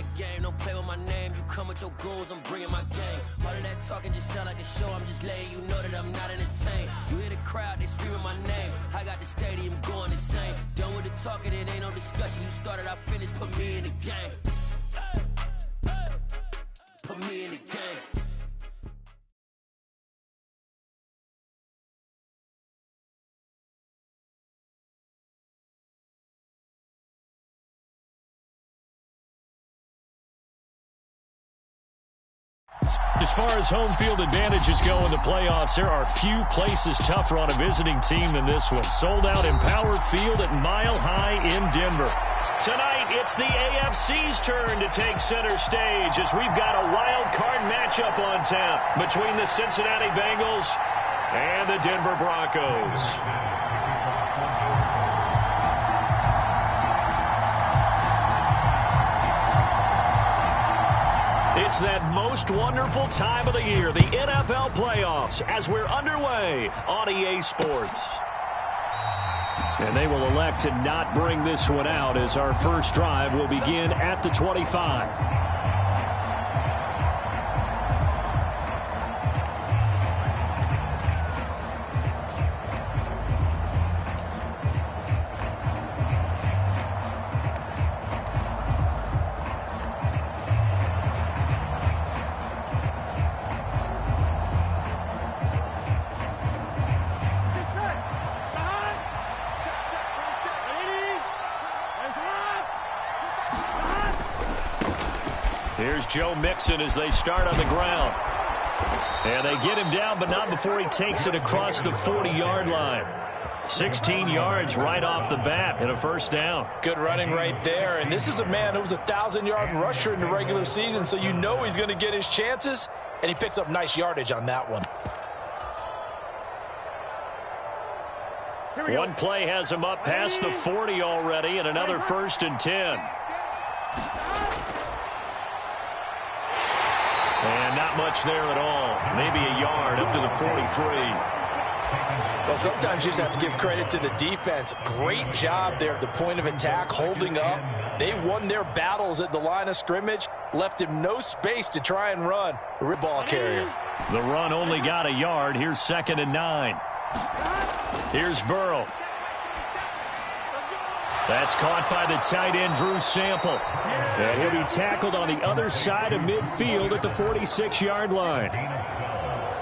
the game, don't play with my name. You come with your goons, I'm bringing my game. All of that talking just sound like a show. I'm just letting you know that I'm not entertained. You hear the crowd, they screaming my name. I got the stadium going insane. Done with the talking, it ain't no discussion. You started, I finished, put me in the game. Put me in the game. As far as home field advantages go in the playoffs, there are few places tougher on a visiting team than this one. Sold out Empower Field at Mile High in Denver. Tonight, it's the AFC's turn to take center stage as we've got a wild card matchup on tap between the Cincinnati Bengals and the Denver Broncos. It's that most wonderful time of the year, the NFL playoffs, as we're underway on EA Sports. And they will elect to not bring this one out as our first drive will begin at the 25. Here's Joe Mixon as they start on the ground. And they get him down, but not before he takes it across the 40-yard line. 16 yards right off the bat and a first down. Good running right there. And this is a man who was a 1,000-yard rusher in the regular season, so you know he's going to get his chances, and he picks up nice yardage on that one. One play has him up past the 40 already, and another 1st and 10. And not much there at all. Maybe a yard up to the 43. Well, sometimes you just have to give credit to the defense. Great job there at the point of attack, holding up. They won their battles at the line of scrimmage, left him no space to try and run. Ball carrier. The run only got a yard. Here's 2nd and 9. Here's Burrow. That's caught by the tight end, Drew Sample. And he'll be tackled on the other side of midfield at the 46-yard line.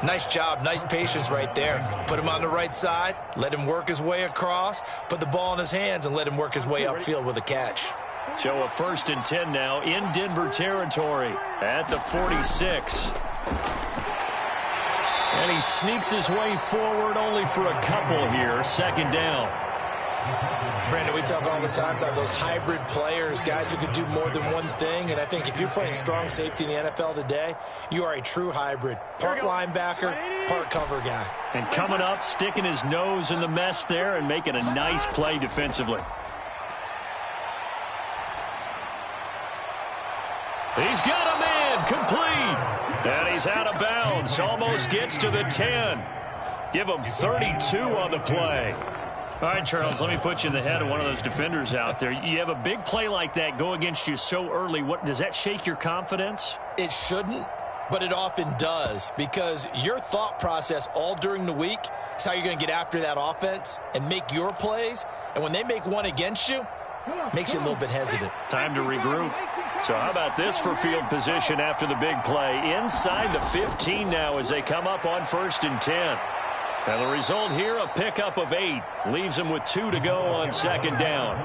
Nice job, nice patience right there. Put him on the right side, let him work his way across, put the ball in his hands, and let him work his way upfield with a catch. So a 1st and 10 now in Denver territory at the 46. And he sneaks his way forward only for a couple here. 2nd down. Brandon, we talk all the time about those hybrid players, guys who could do more than one thing. And I think if you're playing strong safety in the NFL today, you are a true hybrid. Part linebacker, part cover guy. And coming up, sticking his nose in the mess there and making a nice play defensively. He's got a man complete. And he's out of bounds. Almost gets to the 10. Give him 32 on the play. All right, Charles, let me put you in the head of one of those defenders out there. You have a big play like that go against you so early. What does that shake your confidence? It shouldn't, but it often does, because your thought process all during the week is how you're going to get after that offense and make your plays. And when they make one against you, it makes you a little bit hesitant. Time to regroup. So how about this for field position after the big play? Inside the 15 now as they come up on 1st and 10. And the result here, a pickup of 8. Leaves them with 2 to go on 2nd down.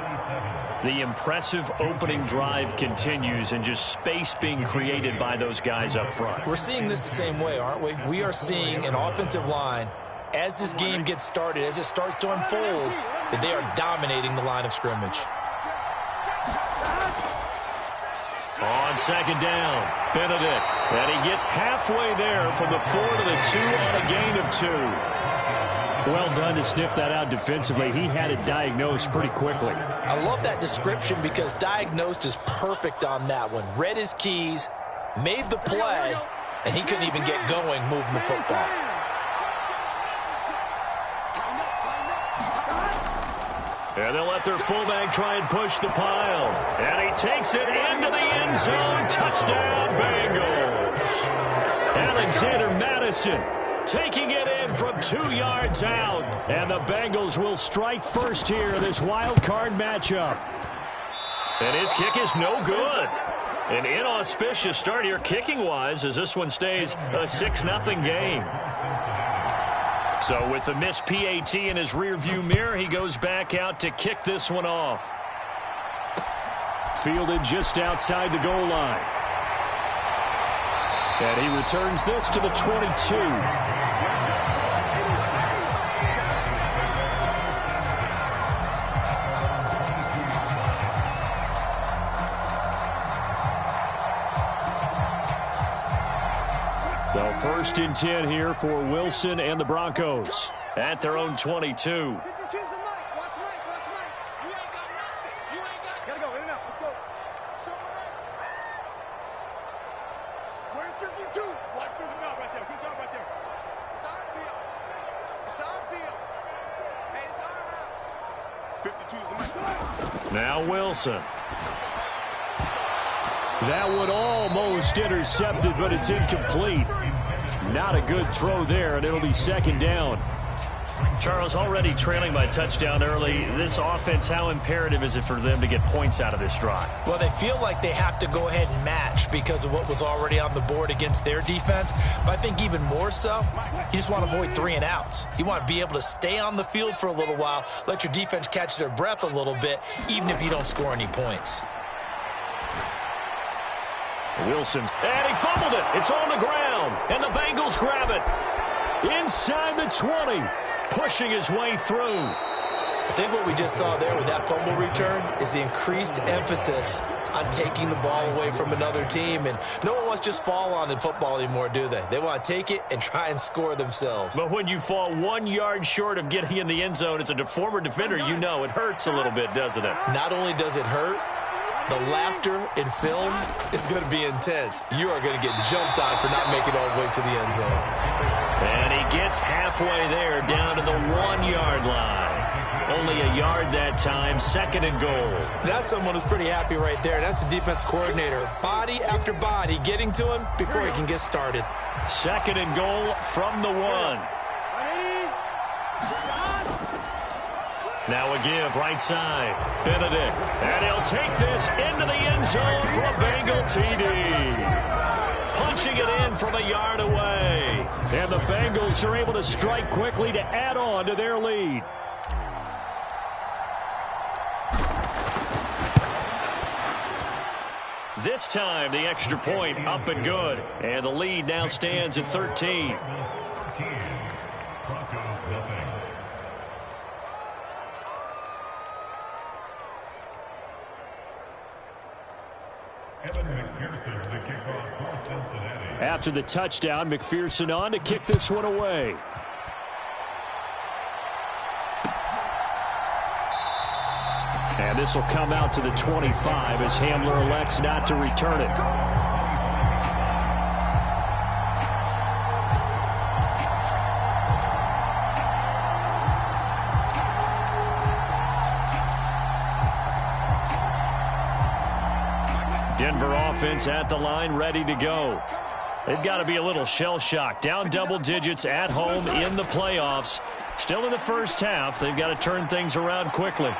The impressive opening drive continues and just space being created by those guys up front. We're seeing this the same way, aren't we? We are seeing an offensive line, as this game gets started, as it starts to unfold, that they are dominating the line of scrimmage. On 2nd down, Benedict. And he gets halfway there from the 4 to the 2 on a gain of 2. Well done to sniff that out defensively. He had it diagnosed pretty quickly. I love that description because diagnosed is perfect on that one. Read his keys, made the play, and he couldn't even get going moving the football. And they'll let their fullback try and push the pile. And he takes it into the end zone. Touchdown, Bengals. Alexander Madison taking it in from 2 yards out. And the Bengals will strike first here in this wild card matchup. And his kick is no good. An inauspicious start here kicking-wise as this one stays a 6-0 game. So with the missed PAT in his rearview mirror, he goes back out to kick this one off. Fielded just outside the goal line. And he returns this to the 22. So 1st and 10 here for Wilson and the Broncos at their own 22. Now Wilson. That one almost intercepted, but it's incomplete. Not a good throw there, and it'll be 2nd down. Charles, already trailing by touchdown early. This offense, how imperative is it for them to get points out of this drive? Well, they feel like they have to go ahead and match because of what was already on the board against their defense. But I think even more so, you just want to avoid 3 and outs. You want to be able to stay on the field for a little while, let your defense catch their breath a little bit, even if you don't score any points. Wilson, and he fumbled it. It's on the ground, and the Bengals grab it. Inside the 20, pushing his way through. I think what we just saw there with that fumble return is the increased emphasis on taking the ball away from another team. And no one wants to just fall on in football anymore, do they? They want to take it and try and score themselves. But when you fall 1 yard short of getting in the end zone as a former defender, you know it hurts a little bit, doesn't it? Not only does it hurt, the laughter in film is going to be intense. You are going to get jumped on for not making it all the way to the end zone. And he gets halfway there, down to the 1 yard line. Only a yard that time, 2nd and goal. That's someone who's pretty happy right there. That's the defense coordinator. Body after body getting to him before he can get started. 2nd and goal from the 1. Now a give, right side. Benedict. And he'll take this into the end zone for a Bengal TD. Punching it in from a yard away. And the Bengals are able to strike quickly to add on to their lead. This time, the extra point up and good. And the lead now stands at 13. After the touchdown, McPherson on to kick this one away. And this will come out to the 25 as Hamler elects not to return it. Denver offense at the line, ready to go. They've got to be a little shell-shocked. Down double digits at home in the playoffs. Still in the first half. They've got to turn things around quickly.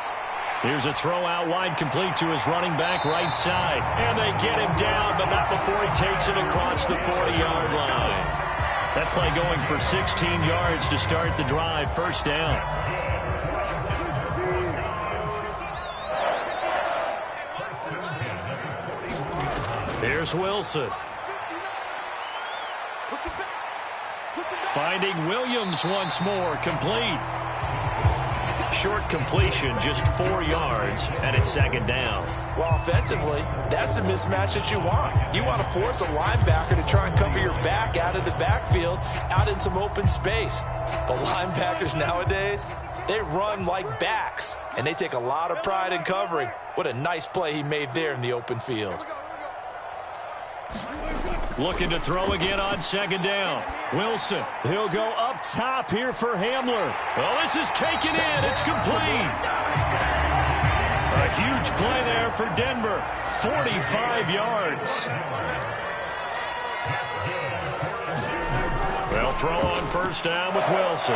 Here's a throw out wide, complete to his running back right side. And they get him down, but not before he takes it across the 40-yard line. That play going for 16 yards to start the drive. First down. Here's Wilson. Finding Williams once more, complete. Short completion, just 4 yards, and it's 2nd down. Well, offensively, that's the mismatch that you want. You want to force a linebacker to try and cover your back out of the backfield, out in some open space. The linebackers nowadays, they run like backs, and they take a lot of pride in covering. What a nice play he made there in the open field. Looking to throw again on second down. Wilson, he'll go up top here for Hamler. Well, this is taken in. It's complete. A huge play there for Denver. 45 yards. They'll throw on first down with Wilson.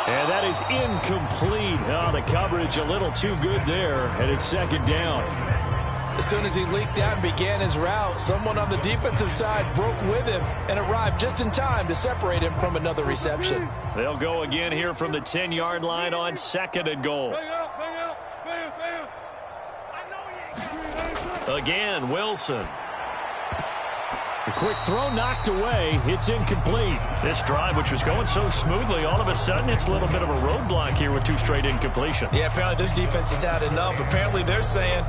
And that is incomplete. Oh, the coverage a little too good there, and it's second down. As soon as he leaked out and began his route, someone on the defensive side broke with him and arrived just in time to separate him from another reception. They'll go again here from the 10-yard line on second and goal. Again, Wilson. A quick throw knocked away. It's incomplete. This drive, which was going so smoothly, all of a sudden it's a little bit of a roadblock here with 2 straight incompletions. Yeah, apparently this defense has had enough. Apparently they're saying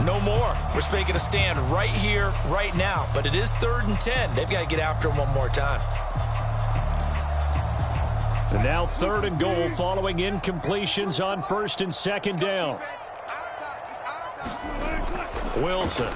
no more. We're making a stand right here, right now. But it is 3rd and 10. They've got to get after him one more time. And now 3rd and goal following incompletions on first and second down. Wilson.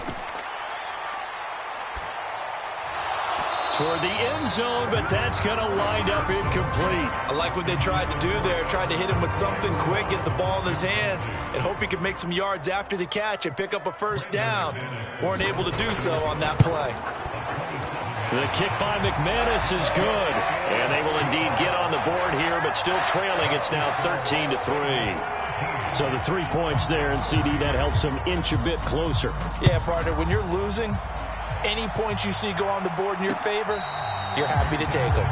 Toward the end zone, but that's going to wind up incomplete. I like what they tried to do there. Tried to hit him with something quick, get the ball in his hands, and hope he could make some yards after the catch and pick up a first down. Weren't able to do so on that play. The kick by McManus is good. And they will indeed get on the board here, but still trailing. It's now 13-3. So the 3 points there, and CD, that helps them inch a bit closer. Yeah, partner, when you're losing, any points you see go on the board in your favor, you're happy to take them.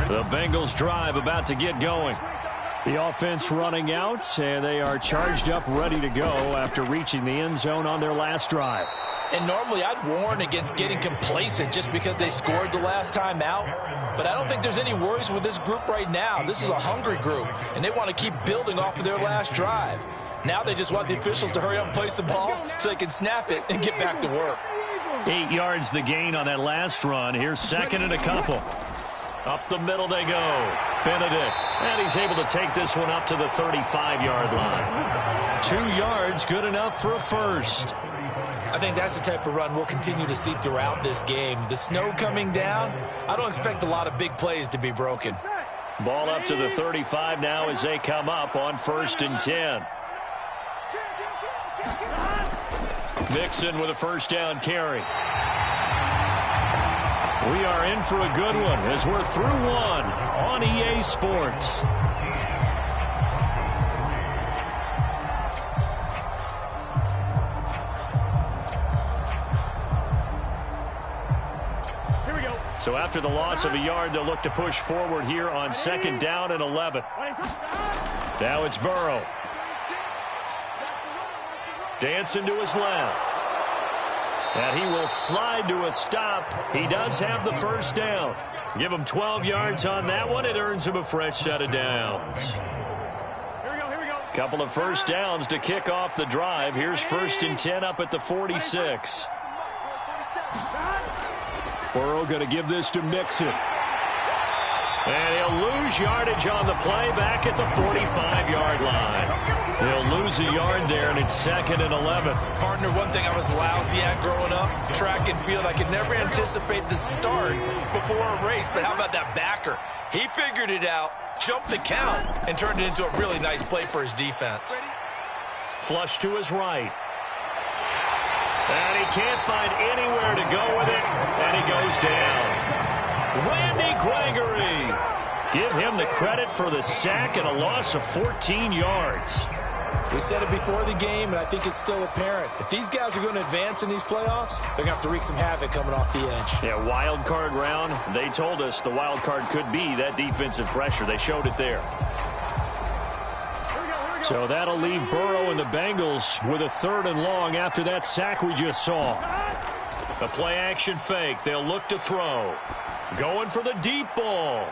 The Bengals drive about to get going. The offense running out, and they are charged up, ready to go after reaching the end zone on their last drive. And normally I'd warn against getting complacent just because they scored the last time out. But I don't think there's any worries with this group right now. This is a hungry group, and they want to keep building off of their last drive. Now they just want the officials to hurry up and place the ball so they can snap it and get back to work. 8 yards the gain on that last run. Here's second and a couple. Up the middle they go. Benedict. And he's able to take this one up to the 35-yard line. 2 yards, good enough for a first. I think that's the type of run we'll continue to see throughout this game. The snow coming down, I don't expect a lot of big plays to be broken. Ball up to the 35 now as they come up on first and 10. Mixon with a first down carry. We are in for a good one as we're through one on EA Sports. Here we go. So after the loss of a yard, they'll look to push forward here on second down and 11. Now it's Burrow. Dancing to his left. And he will slide to a stop. He does have the first down. Give him 12 yards on that one. It earns him a fresh set of downs. Here we go. Couple of first downs to kick off the drive. Here's first and 10 up at the 46. Burrow going to give this to Mixon. And he'll lose yardage on the play back at the 45-yard line. He'll lose a yard there, and it's second and 11. Partner, one thing I was lousy at growing up, track and field, I could never anticipate the start before a race, but how about that backer? He figured it out, jumped the count, and turned it into a really nice play for his defense. Flush to his right. And he can't find anywhere to go with it, and he goes down. Randy Gregory. Give him the credit for the sack and a loss of 14 yards. We said it before the game, and I think it's still apparent. If these guys are going to advance in these playoffs, they're going to have to wreak some havoc coming off the edge. Yeah, wild card round. They told us the wild card could be that defensive pressure. They showed it there. So that'll leave Burrow and the Bengals with a 3rd and long after that sack we just saw. A play-action fake. They'll look to throw. Going for the deep ball.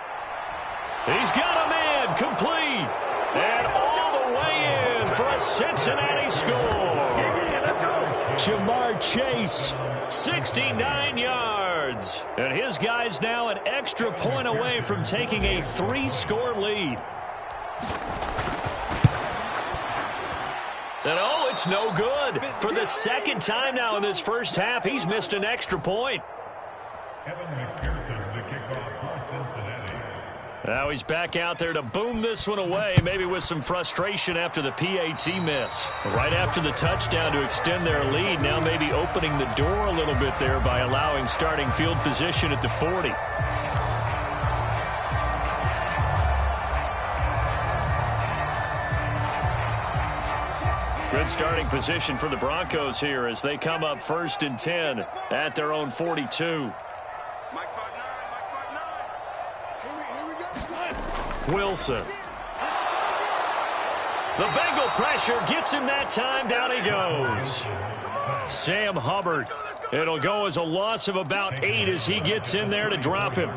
He's got a man complete. And all the way in for a Cincinnati score. Jamar Chase, 69 yards. And his guys now an extra point away from taking a 3-score lead. And oh, it's no good. For the second time now in this first half, he's missed an extra point. Now he's back out there to boom this one away, maybe with some frustration after the PAT miss. Right after the touchdown to extend their lead, now maybe opening the door a little bit there by allowing starting field position at the 40. Good starting position for the Broncos here as they come up 1st and 10 at their own 42. Wilson. The Bengal pressure gets him that time. Down he goes. Sam Hubbard. It'll go as a loss of about 8 as he gets in there to drop him.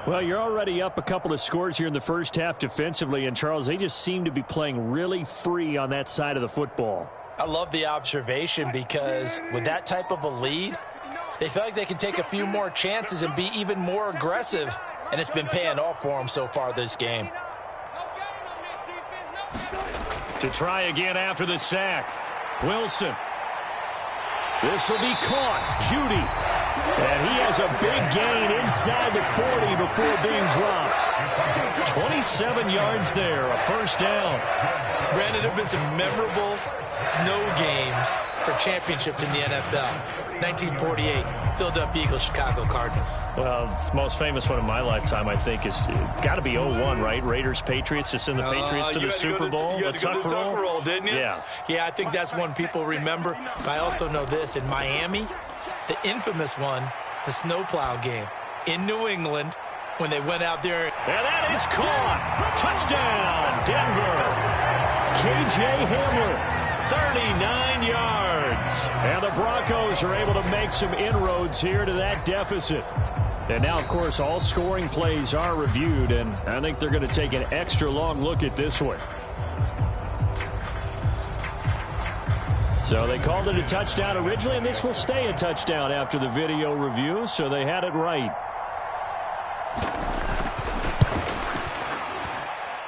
Well, you're already up a couple of scores here in the first half defensively, and Charles, they just seem to be playing really free on that side of the football. I love the observation because with that type of a lead, they feel like they can take a few more chances and be even more aggressive, and it's been paying off for them so far this game. To try again after the sack, Wilson. This will be caught. Judy. And he has a big gain inside the 40 before being dropped. 27 yards there, a first down. Brandon, there have been some memorable snow games for championships in the NFL. 1948, Philadelphia Eagles, Chicago Cardinals. Well, the most famous one in my lifetime, I think, is got to be 01, right? Raiders, Patriots, to send the Patriots to the Super Bowl. You had to go to the tuck roll, didn't you? Yeah. Yeah, I think that's one people remember. But I also know this. In Miami, the infamous one, the snowplow game in New England when they went out there. And that is caught. Touchdown, Denver. K.J. Hamler, 39 yards. And the Broncos are able to make some inroads here to that deficit. And now, of course, all scoring plays are reviewed, and I think they're going to take an extra long look at this one. So they called it a touchdown originally, and this will stay a touchdown after the video review, so they had it right.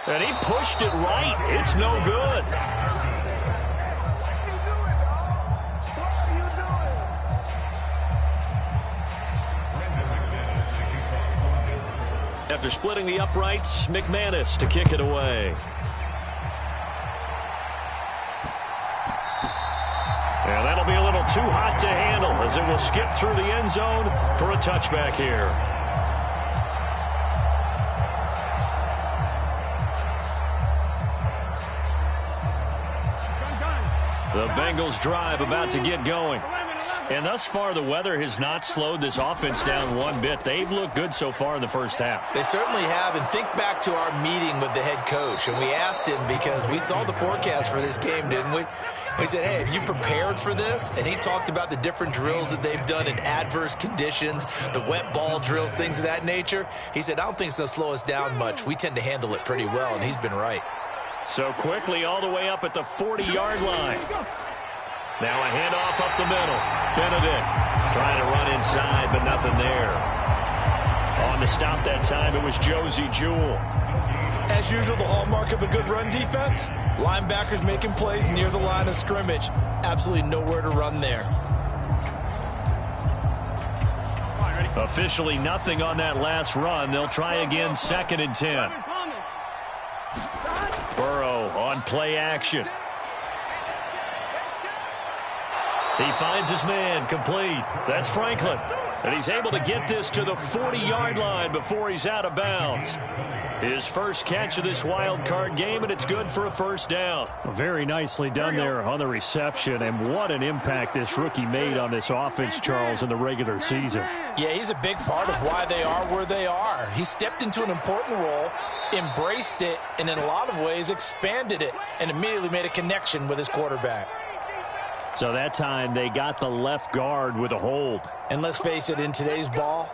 And he pushed it right. It's no good. After splitting the uprights, McManus to kick it away. And that'll be a little too hot to handle as it will skip through the end zone for a touchback here. The Bengals drive about to get going. And thus far, the weather has not slowed this offense down one bit. They've looked good so far in the first half. They certainly have. And think back to our meeting with the head coach. And we asked him because we saw the forecast for this game, didn't we? We said, hey, have you prepared for this? And he talked about the different drills that they've done in adverse conditions, the wet ball drills, things of that nature. He said, I don't think it's going to slow us down much. We tend to handle it pretty well, and he's been right. So quickly all the way up at the 40-yard line. Now a handoff up the middle. Benedict trying to run inside, but nothing there. On to stop that time, it was Josie Jewell. As usual, the hallmark of a good run defense, linebackers making plays near the line of scrimmage. Absolutely nowhere to run there. Officially nothing on that last run. They'll try again, 2nd and 10. Burrow on play action. He finds his man, complete. That's Franklin. And he's able to get this to the 40-yard line before he's out of bounds. His first catch of this wild card game, and it's good for a first down. Very nicely done there on the reception, and what an impact this rookie made on this offense, Charles, in the regular season. Yeah, he's a big part of why they are where they are. He stepped into an important role, embraced it, and in a lot of ways expanded it, and immediately made a connection with his quarterback. So that time they got the left guard with a hold. And let's face it, in today's ball,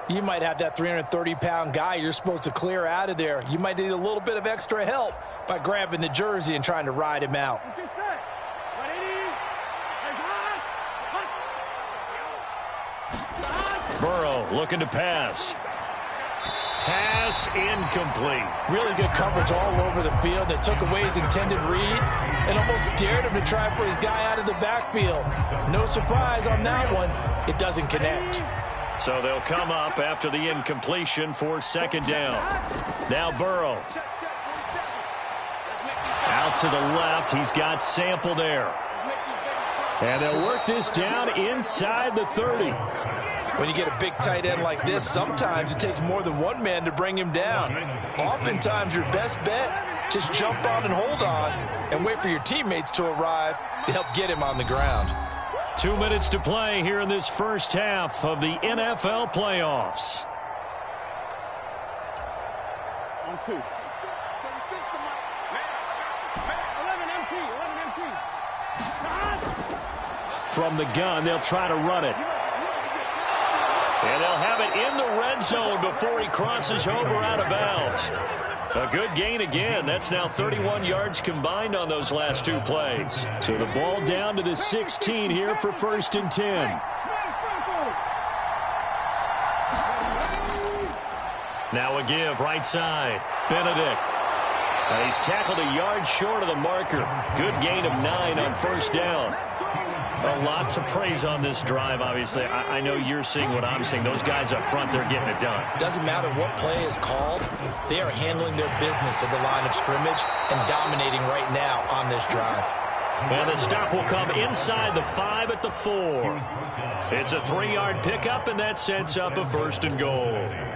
you might have that 330-pound guy you're supposed to clear out of there. You might need a little bit of extra help by grabbing the jersey and trying to ride him out. Burrow looking to pass. Pass incomplete. Really good coverage all over the field. They took away his intended read and almost dared him to try for his guy out of the backfield. No surprise on that one. It doesn't connect. So they'll come up after the incompletion for second down. Now Burrow. Out to the left. He's got Sample there. And they'll work this down inside the 30. When you get a big tight end like this, sometimes it takes more than one man to bring him down. Oftentimes, your best bet, just jump on and hold on and wait for your teammates to arrive to help get him on the ground. 2 minutes to play here in this first half of the NFL playoffs. On 2. From the gun, they'll try to run it. And they'll have it in the red zone before he crosses over out of bounds. A good gain again. That's now 31 yards combined on those last 2 plays. So the ball down to the 16 here for 1st and 10. Now a give right side. Benedict. He's tackled a yard short of the marker. Good gain of 9 on 1st down. A lot to praise on this drive, obviously. I know you're seeing what I'm seeing. Those guys up front, they're getting it done. Doesn't matter what play is called. They are handling their business at the line of scrimmage and dominating right now on this drive. And the stop will come inside the 5 at the 4. It's a 3-yard pickup, and that sets up a 1st and goal.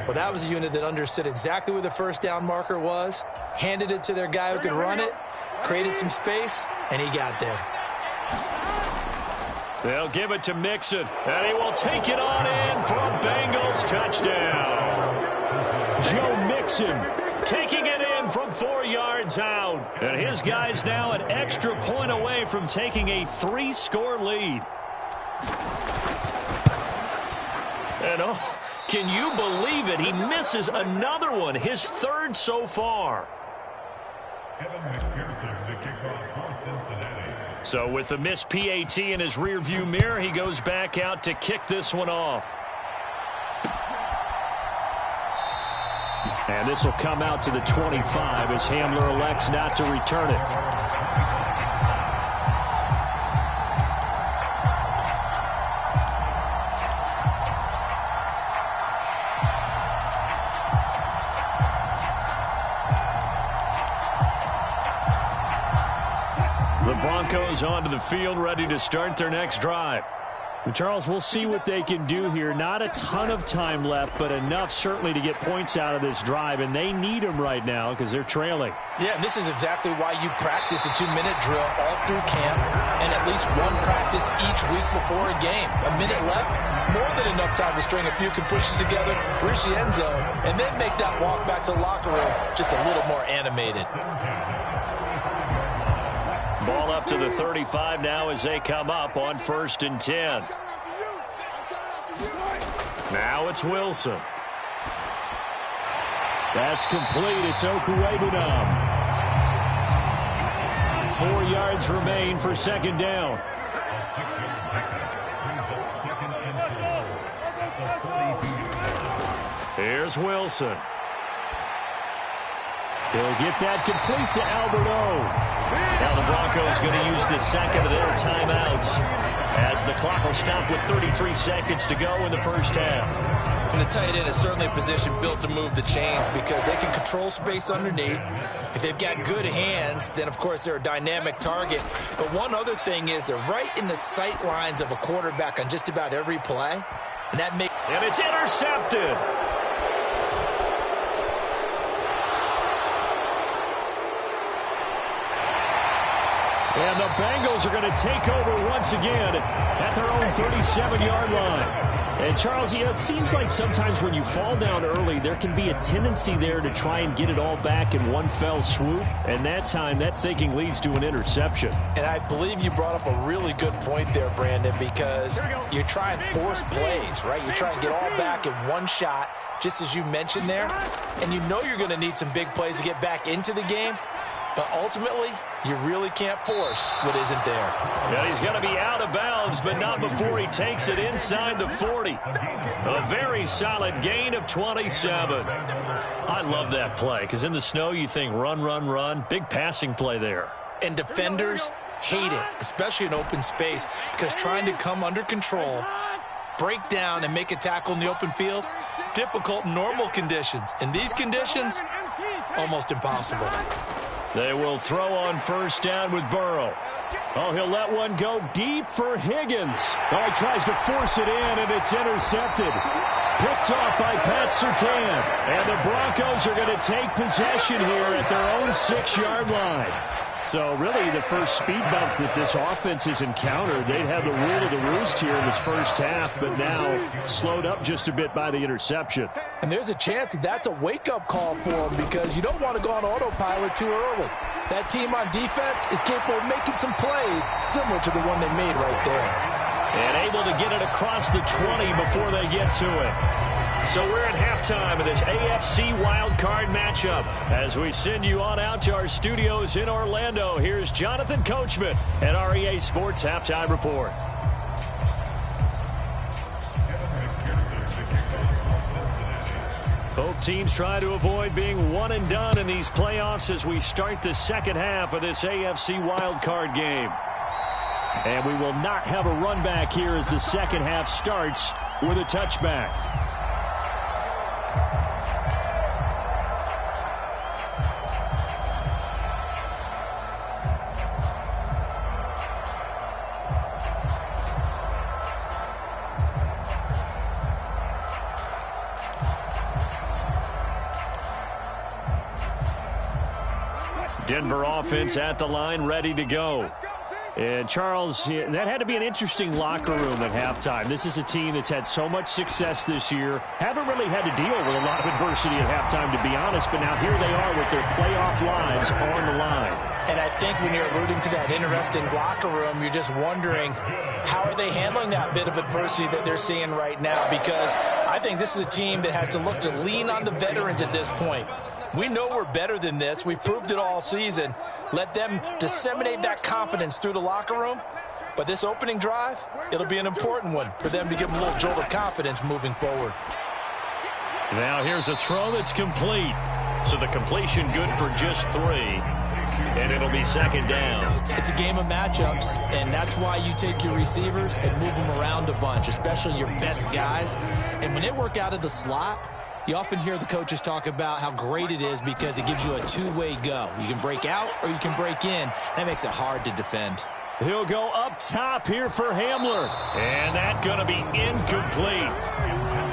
Well, that was a unit that understood exactly where the 1st down marker was, handed it to their guy who could run it, created some space, and he got there. They'll give it to Mixon, and he will take it on in for a Bengals touchdown. Joe Mixon taking it in from 4 yards out. And his guy's now an extra point away from taking a 3-score lead. And oh, can you believe it? He misses another one, his 3rd so far. So with the missed PAT in his rearview mirror, he goes back out to kick this one off. And this will come out to the 25 as Hamler elects not to return it. Broncos onto the field, ready to start their next drive. And Charles, we'll see what they can do here. Not a ton of time left, but enough certainly to get points out of this drive, and they need them right now because they're trailing. Yeah, and this is exactly why you practice a 2-minute drill all through camp and at least one practice each week before a game. A minute left, more than enough time to string a few completions together, reach the end zone, and then make that walk back to the locker room just a little more animated. Ball up to the 35 now as they come up on 1st and 10. Now it's Wilson. That's complete. It's Okuwebunam. 4 yards remain for 2nd down. Here's Wilson. He'll get that complete to Albert O. Now the Broncos going to use the second of their timeouts as the clock will stop with 33 seconds to go in the 1st half. And the tight end is certainly a position built to move the chains because they can control space underneath. If they've got good hands, then of course they're a dynamic target. But one other thing is they're right in the sight lines of a quarterback on just about every play. And that makes... And it's intercepted. And the Bengals are going to take over once again at their own 37-yard line. And, Charles, it seems like sometimes when you fall down early, there can be a tendency there to try and get it all back in one fell swoop. And that time, that thinking leads to an interception. And I believe you brought up a really good point there, Brandon, because you try and force plays, right? You try and get all back in one shot, just as you mentioned there. And you know you're going to need some big plays to get back into the game. But ultimately, you really can't force what isn't there. Yeah, he's going to be out of bounds, but not before he takes it inside the 40. A very solid gain of 27. I love that play, because in the snow you think run, run, run. Big passing play there. And defenders hate it, especially in open space, because trying to come under control, break down, and make a tackle in the open field, difficult in normal conditions. In these conditions, almost impossible. They will throw on first down with Burrow. Oh, he'll let one go deep for Higgins. Oh, he tries to force it in, and it's intercepted. Picked off by Pat Surtain. And the Broncos are going to take possession here at their own 6-yard line. So really the first speed bump that this offense has encountered, they'd have the rule of the roost here in this first half, but now slowed up just a bit by the interception. And there's a chance that's a wake-up call for them, because you don't want to go on autopilot too early. That team on defense is capable of making some plays similar to the one they made right there. And able to get it across the 20 before they get to it. So we're at halftime of this AFC wildcard matchup. As we send you on out to our studios in Orlando, here's Jonathan Coachman at REA Sports Halftime Report. Both teams try to avoid being one and done in these playoffs as we start the second half of this AFC wildcard game. And we will not have a run back here as the second half starts with a touchback. Denver offense at the line, ready to go. And Charles, that had to be an interesting locker room at halftime. This is a team that's had so much success this year. Haven't really had to deal with a lot of adversity at halftime, to be honest. But now here they are with their playoff lives on the line. And I think when you're alluding to that interesting locker room, you're just wondering, how are they handling that bit of adversity that they're seeing right now? Because I think this is a team that has to look to lean on the veterans at this point. We know we're better than this. We've proved it all season. Let them disseminate that confidence through the locker room. But this opening drive, it'll be an important one for them to give them a little jolt of confidence moving forward. Now here's a throw that's complete. So the completion good for just 3. And it'll be second down. It's a game of matchups, and that's why you take your receivers and move them around a bunch, especially your best guys. And when they work out of the slot, you often hear the coaches talk about how great it is because it gives you a two-way go. You can break out or you can break in. That makes it hard to defend. He'll go up top here for Hamler. And that's going to be incomplete.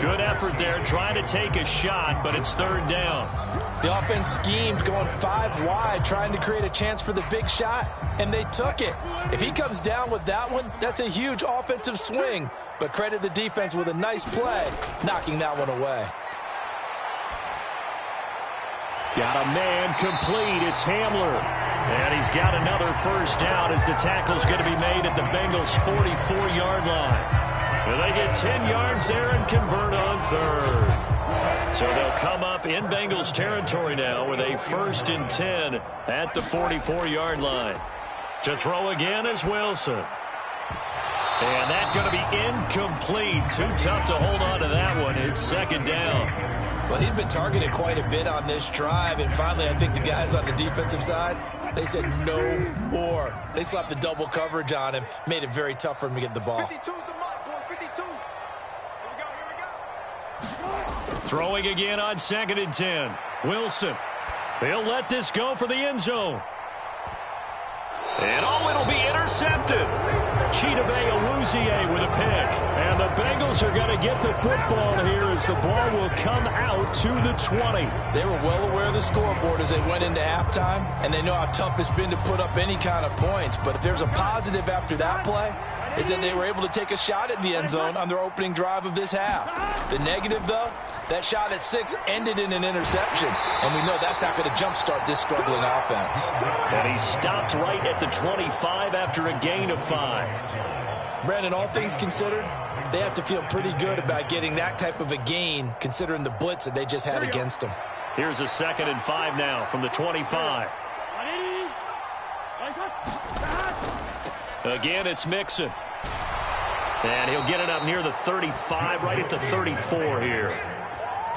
Good effort there trying to take a shot, but it's third down. The offense schemed going 5 wide, trying to create a chance for the big shot, and they took it. If he comes down with that one, that's a huge offensive swing. But credit the defense with a nice play, knocking that one away. Got a man complete. It's Hamler. And he's got another first down as the tackle's going to be made at the Bengals' 44-yard line. Well, they get 10 yards there and convert on third. So they'll come up in Bengals territory now with a 1st and 10 at the 44-yard line. To throw again is Wilson. And that's going to be incomplete. Too tough to hold on to that one. It's second down. Well, he'd been targeted quite a bit on this drive, and finally I think the guys on the defensive side, they said no more. They slapped the double coverage on him, made it very tough for him to get the ball. 52's the mark, boys, 52. Here we go. Throwing again on 2nd and 10. Wilson. He'll let this go for the end zone. And it'll be intercepted. Chidobe Awuzie with a pick. And the Bengals are going to get the football here as the ball will come out to the 20. They were well aware of the scoreboard as they went into halftime, and they know how tough it's been to put up any kind of points. But if there's a positive after that play, is that they were able to take a shot at the end zone on their opening drive of this half. The negative, though, that shot at 6 ended in an interception, and we know that's not going to jumpstart this struggling offense. And he stopped right at the 25 after a gain of 5. Brandon, all things considered, they have to feel pretty good about getting that type of a gain, considering the blitz that they just had against them. Here's a 2nd and 5 now from the 25. Again, it's Mixon. And he'll get it up near the 35, right at the 34 here.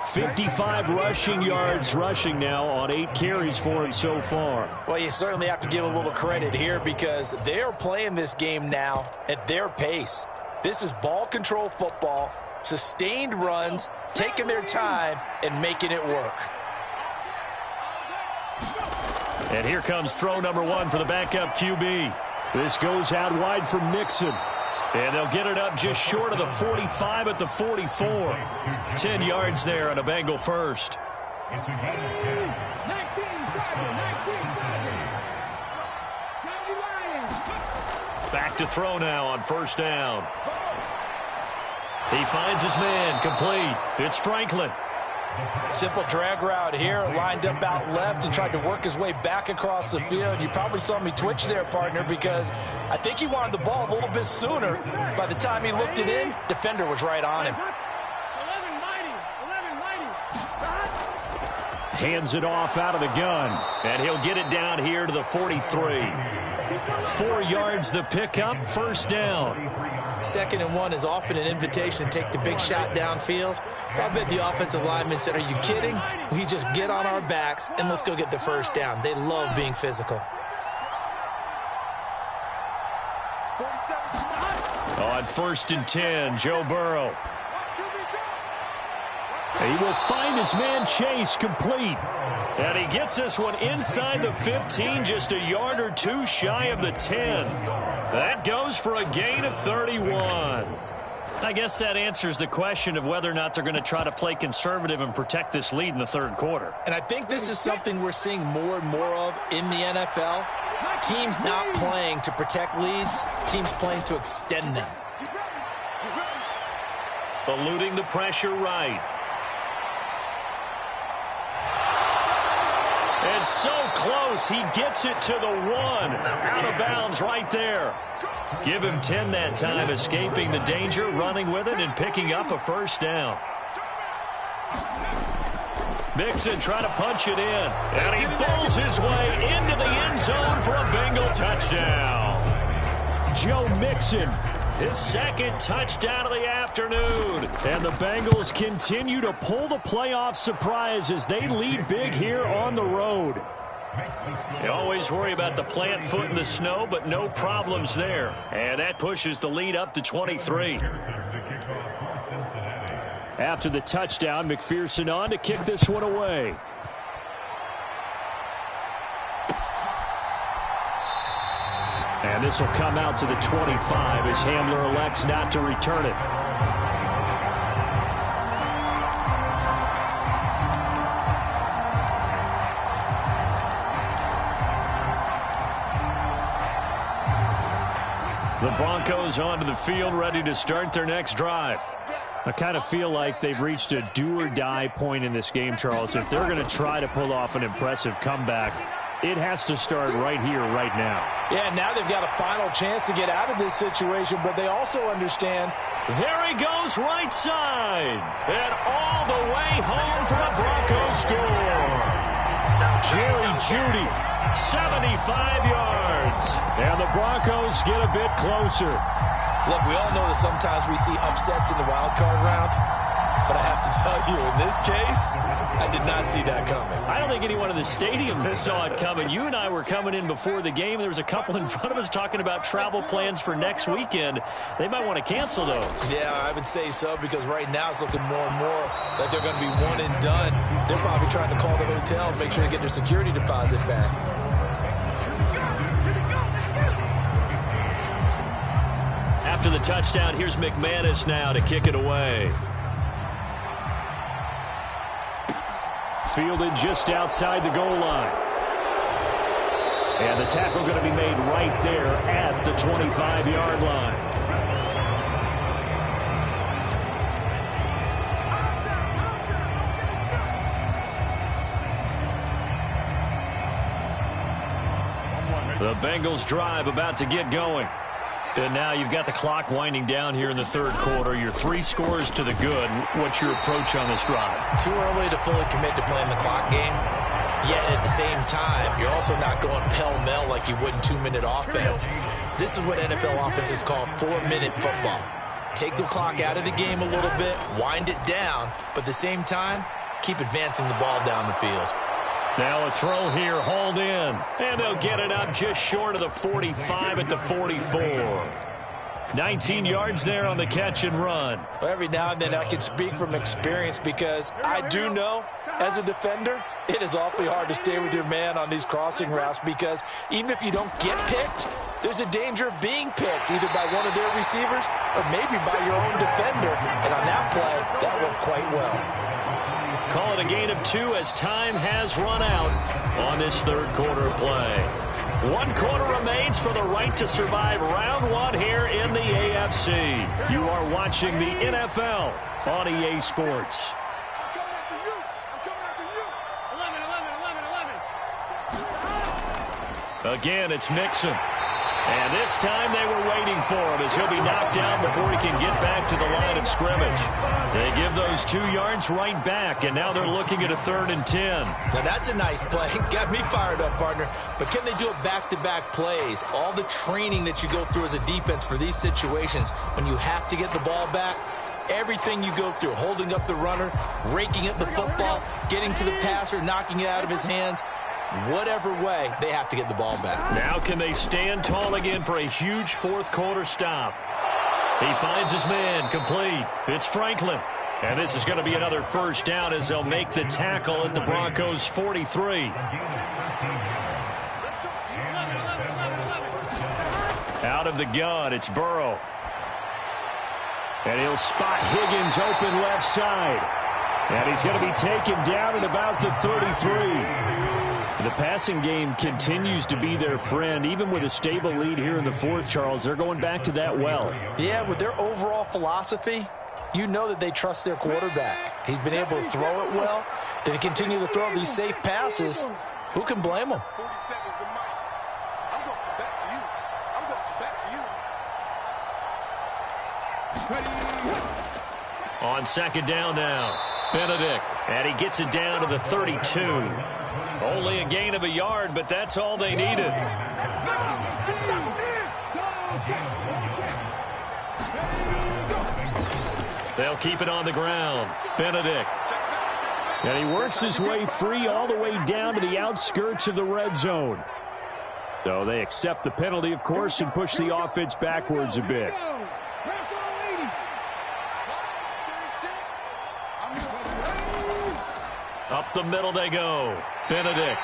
55 rushing yards rushing now on 8 carries for him so far. Well, you certainly have to give a little credit here because they're playing this game now at their pace. This is ball control football, sustained runs, taking their time, and making it work. And here comes throw number 1 for the backup QB. This goes out wide for Mixon. And they'll get it up just short of the 45 at the 44. 10 yards there on a Bengal first. Back to throw now on first down. He finds his man, complete. It's Franklin. Simple drag route here, lined up out left and tried to work his way back across the field. You probably saw me twitch there, partner, because I think he wanted the ball a little bit sooner. By the time he looked it in, defender was right on him. Hands it off out of the gun, and he'll get it down here to the 43. 4 yards the pickup, first down. 2nd and 1 is often an invitation to take the big shot downfield. I bet the offensive lineman said, are you kidding? We just get on our backs and let's go get the first down. They love being physical. On 1st and 10, Joe Burrow. He will find his man Chase, complete. And he gets this one inside the 15, just a yard or 2 shy of the 10. That goes for a gain of 31. I guess that answers the question of whether or not they're going to try to play conservative and protect this lead in the 3rd quarter. And I think this is something we're seeing more and more of in the NFL. Teams not playing to protect leads, teams playing to extend them. Eluding the pressure right. And so close, he gets it to the 1. Out of bounds right there. Give him 10 that time, escaping the danger, running with it, and picking up a first down. Mixon trying to punch it in. And he bowls his way into the end zone for a Bengal touchdown. Joe Mixon, his 2nd touchdown of the afternoon. And the Bengals continue to pull the playoff surprise as they lead big here on the road. You always worry about the plant foot in the snow, but no problems there. And that pushes the lead up to 23. After the touchdown, McPherson on to kick this one away. And this will come out to the 25 as Hamler elects not to return it. The Broncos onto the field, ready to start their next drive. I kind of feel like they've reached a do-or-die point in this game, Charles. If they're going to try to pull off an impressive comeback, it has to start right here, right now. Yeah, now they've got a final chance to get out of this situation, but they also understand. There he goes, right side. And all the way home for a Broncos score. Jerry Jeudy, 75 yards. And the Broncos get a bit closer. Look, we all know that sometimes we see upsets in the wild card round, but I have to tell you, in this case, I did not see that coming. I don't think anyone in the stadium saw it coming. You and I were coming in before the game. There was a couple in front of us talking about travel plans for next weekend. They might want to cancel those. Yeah, I would say so, because right now it's looking more and more like they're going to be one and done. They're probably trying to call the hotel and make sure they get their security deposit back. After the touchdown, here's McManus now to kick it away. Fielded just outside the goal line. And the tackle going to be made right there at the 25-yard line. The Bengals drive about to get going. And now you've got the clock winding down here in the 3rd quarter. You're 3 scores to the good. What's your approach on this drive? Too early to fully commit to playing the clock game. Yet at the same time, you're also not going pell-mell like you would in 2-minute offense. This is what NFL offenses call 4-minute football. Take the clock out of the game a little bit, wind it down, but at the same time, keep advancing the ball down the field. Now a throw here, hauled in. And they'll get it up just short of the 45 at the 44. 19 yards there on the catch and run. Well, every now and then I can speak from experience because I do know, as a defender, it is awfully hard to stay with your man on these crossing routes because even if you don't get picked, there's a danger of being picked either by one of their receivers or maybe by your own defender. And on that play, that went quite well. Call it a gain of 2 as time has run out on this third quarter play. 1 quarter remains for the right to survive round 1 here in the AFC. You are watching the NFL on EA Sports. Again, it's Mixon. And this time they were waiting for him as he'll be knocked down before he can get back to the line of scrimmage. They give those 2 yards right back, and now they're looking at a 3rd and 10. Now that's a nice play. Got me fired up, partner. But can they do it back-to-back plays? All the training that you go through as a defense for these situations, when you have to get the ball back, everything you go through, holding up the runner, raking at the football, getting to the passer, knocking it out of his hands, whatever way, they have to get the ball back. Now can they stand tall again for a huge fourth quarter stop? He finds his man, complete. It's Franklin. And this is going to be another first down as they'll make the tackle at the Broncos' 43. Out of the gun, it's Burrow. And he'll spot Higgins open left side. And he's going to be taken down at about the 33. The passing game continues to be their friend. Even with a stable lead here in the fourth, Charles, they're going back to that well. Yeah, with their overall philosophy, you know that they trust their quarterback. He's been able to throw it well. They continue to throw these safe passes. Who can blame them? 40 seconds to Mike. I'm going back to you. I'm going back to you. On second down now, Benedict. And he gets it down to the 32. Only a gain of a yard, but that's all they needed. They'll keep it on the ground. Benedict. And he works his way free all the way down to the outskirts of the red zone. So they accept the penalty, of course, and push the offense backwards a bit. Up the middle they go. Benedict.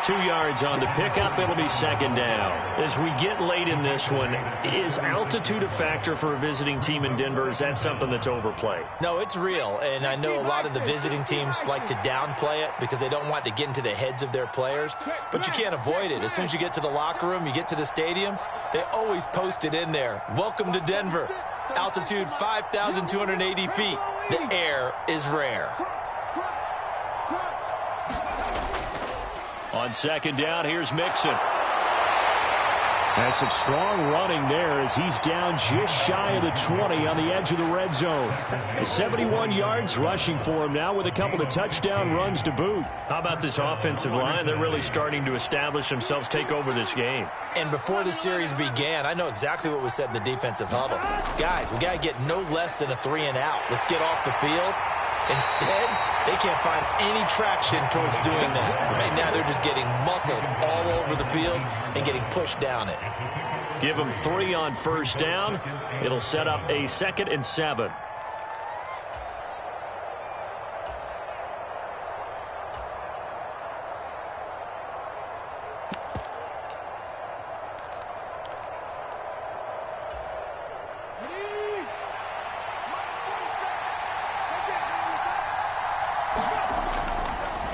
2 yards on the pickup. It'll be second down. As we get late in this one, is altitude a factor for a visiting team in Denver? Is that something that's overplayed? No, it's real. And I know a lot of the visiting teams like to downplay it because they don't want to get into the heads of their players. But you can't avoid it. As soon as you get to the locker room, you get to the stadium, they always post it in there. Welcome to Denver. Altitude 5,280 feet. The air is rare. On second down, here's Mixon. That's some strong running there as he's down just shy of the 20 on the edge of the red zone. 71 yards rushing for him now with a couple of touchdown runs to boot. How about this offensive line? They're really starting to establish themselves, take over this game. And before the series began, I know exactly what was said in the defensive huddle. Guys, we got to get no less than a 3-and-out. Let's get off the field. Instead, they can't find any traction towards doing that. Right now, they're just getting muscled all over the field and getting pushed down it. Give them 3 on first down. It'll set up a 2nd and 7.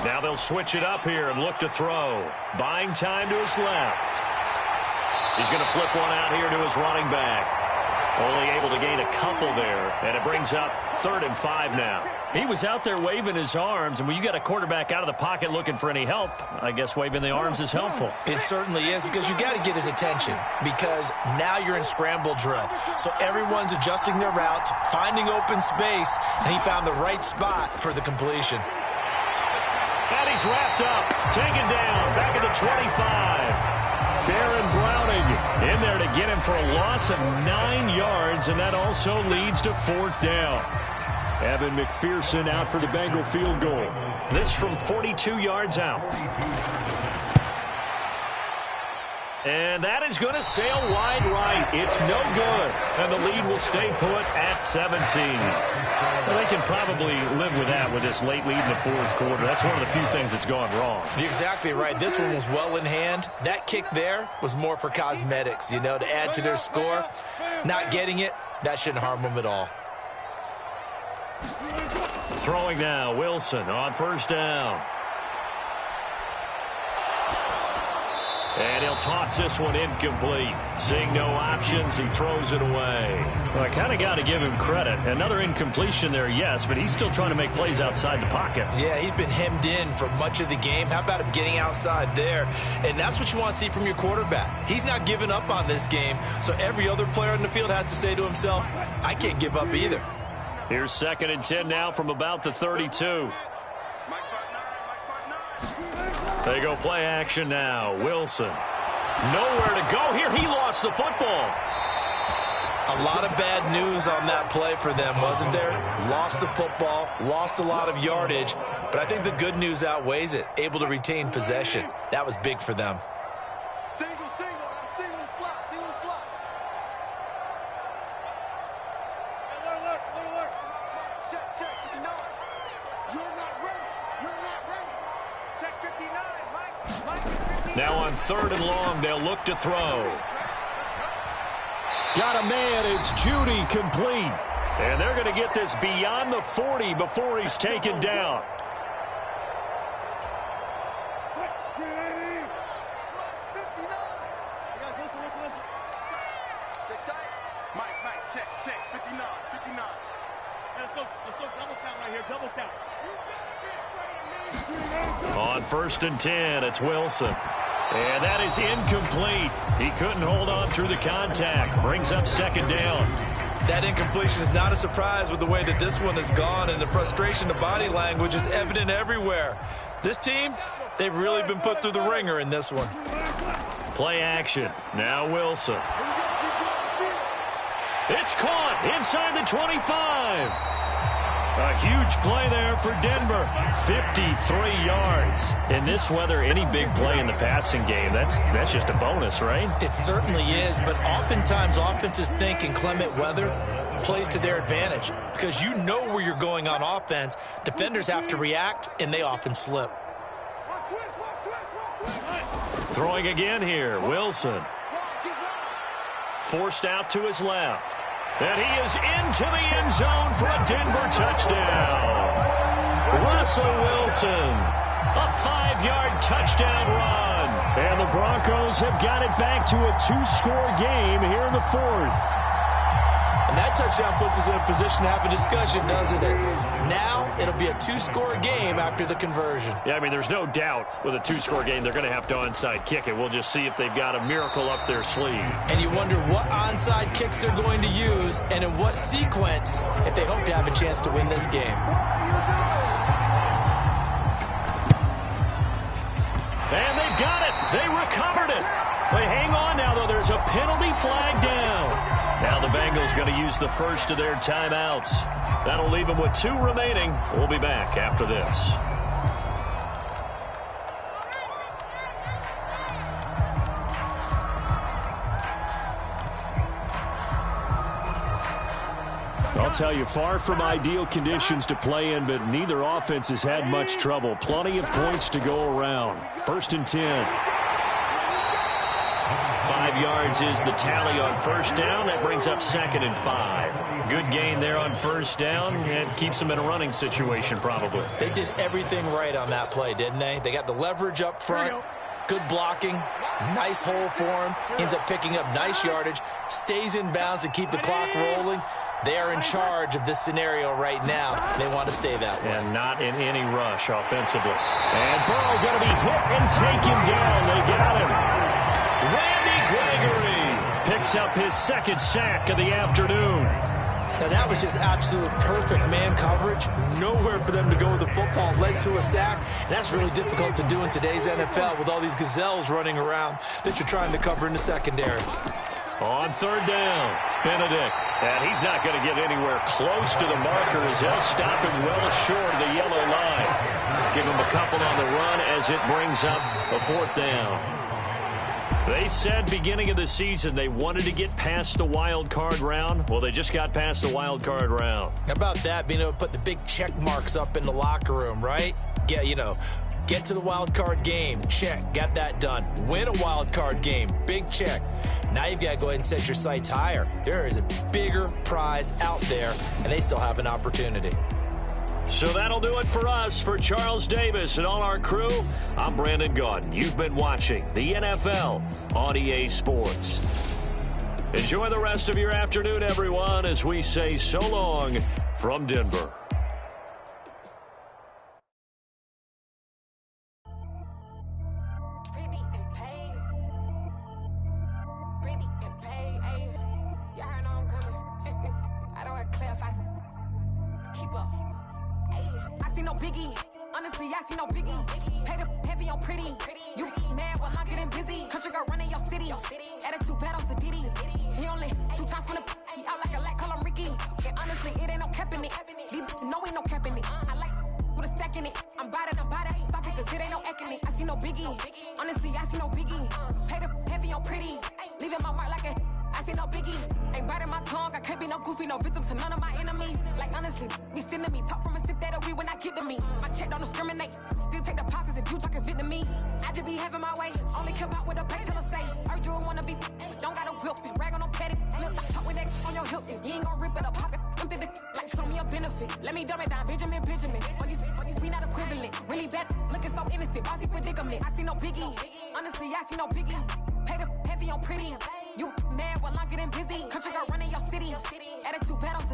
Now they'll switch it up here and look to throw. Buying time to his left. He's going to flip one out here to his running back. Only able to gain a couple there, and it brings up 3rd and 5 now. He was out there waving his arms, and when you got a quarterback out of the pocket looking for any help, I guess waving the arms is helpful. It certainly is, because you got to get his attention, because now you're in scramble drill. So everyone's adjusting their routes, finding open space, and he found the right spot for the completion. And he's wrapped up. Taken down. Back at the 25. Baron Browning in there to get him for a loss of 9 yards, and that also leads to 4th down. Evan McPherson out for the Bengal field goal. This from 42 yards out. And that is going to sail wide right. It's no good. And the lead will stay put at 17. Well, they can probably live with that with this late lead in the 4th quarter. That's one of the few things that's gone wrong. You're exactly right. This one was well in hand. That kick there was more for cosmetics, you know, to add to their score. Not getting it, that shouldn't harm them at all. Throwing now, Wilson on 1st down. And he'll toss this one incomplete. Seeing no options, he throws it away. Well, I kind of got to give him credit. Another incompletion there, yes, but he's still trying to make plays outside the pocket. Yeah, he's been hemmed in for much of the game. How about him getting outside there? And that's what you want to see from your quarterback. He's not giving up on this game, so every other player on the field has to say to himself, I can't give up either. Here's 2nd and 10 now from about the 32. They go play action now. Wilson. Nowhere to go here. He lost the football. A lot of bad news on that play for them, wasn't there? Lost the football, lost a lot of yardage, but I think the good news outweighs it. Able to retain possession. That was big for them. Single slot. Alert. Check, 59. You're not ready. Check 59, Mike is 59. Now on 3rd and long, they'll look to throw. Got a man, it's Judy, complete. And they're going to get this beyond the 40 before he's taken down. Check, 59. Let's go double count right here, double count. On 1st and 10, it's Wilson. And that is incomplete. He couldn't hold on through the contact. Brings up 2nd down. That incompletion is not a surprise with the way that this one has gone, and the frustration, the body language is evident everywhere. This team, they've really been put through the ringer in this one. Play action. Now Wilson. It's caught inside the 25. A huge play there for Denver. 53 yards. In this weather, any big play in the passing game, that's just a bonus, right? It certainly is, but oftentimes offenses think in clement weather plays to their advantage because you know where you're going on offense. Defenders have to react, and they often slip. Throwing again here, Wilson. Forced out to his left. And he is into the end zone for a Denver touchdown. Russell Wilson, a 5-yard touchdown run. And the Broncos have got it back to a 2-score game here in the 4th. And that touchdown puts us in a position to have a discussion, doesn't it? Now it'll be a 2-score game after the conversion. Yeah, I mean, there's no doubt with a 2-score game they're going to have to onside kick it. We'll just see if they've got a miracle up their sleeve. And you wonder what onside kicks they're going to use and in what sequence if they hope to have a chance to win this game. And they've got it. They recovered it. Wait, hang on now, though. There's a penalty flag down. Now the Bengals going to use the first of their timeouts. That'll leave them with 2 remaining. We'll be back after this. I'll tell you, far from ideal conditions to play in, but neither offense has had much trouble. Plenty of points to go around. 1st and 10. 5 yards is the tally on 1st down. That brings up 2nd and 5. Good gain there on 1st down. It keeps them in a running situation probably. They did everything right on that play, didn't they? They got the leverage up front. Good blocking. Nice hole for him. Ends up picking up nice yardage. Stays in bounds to keep the clock rolling. They are in charge of this scenario right now. They want to stay that way. And not in any rush offensively. And Burrow going to be hit and taken down. They got him. Randy Gregory picks up his 2nd sack of the afternoon. Now that was just absolute perfect man coverage. Nowhere for them to go with the football. Led to a sack. And that's really difficult to do in today's NFL with all these gazelles running around that you're trying to cover in the secondary. On third down, Benedict. And he's not going to get anywhere close to the marker as they'll stop him well short of the yellow line. Give him a couple on the run as it brings up a fourth down. They said beginning of the season they wanted to get past the wild card round. Well, they just got past the wild card round. How about that, being able to put the big check marks up in the locker room, right? Get to the wild card game. Check. Got that done. Win a wild card game. Big check. Now you've got to go ahead and set your sights higher. There is a bigger prize out there, and they still have an opportunity. So that'll do it for us. For Charles Davis and all our crew, I'm Brandon Gaudin. You've been watching the NFL on EA Sports. Enjoy the rest of your afternoon, everyone, as we say so long from Denver. Heavy on pretty. You mad while I'm getting busy. Country girl running your city. Attitude bad on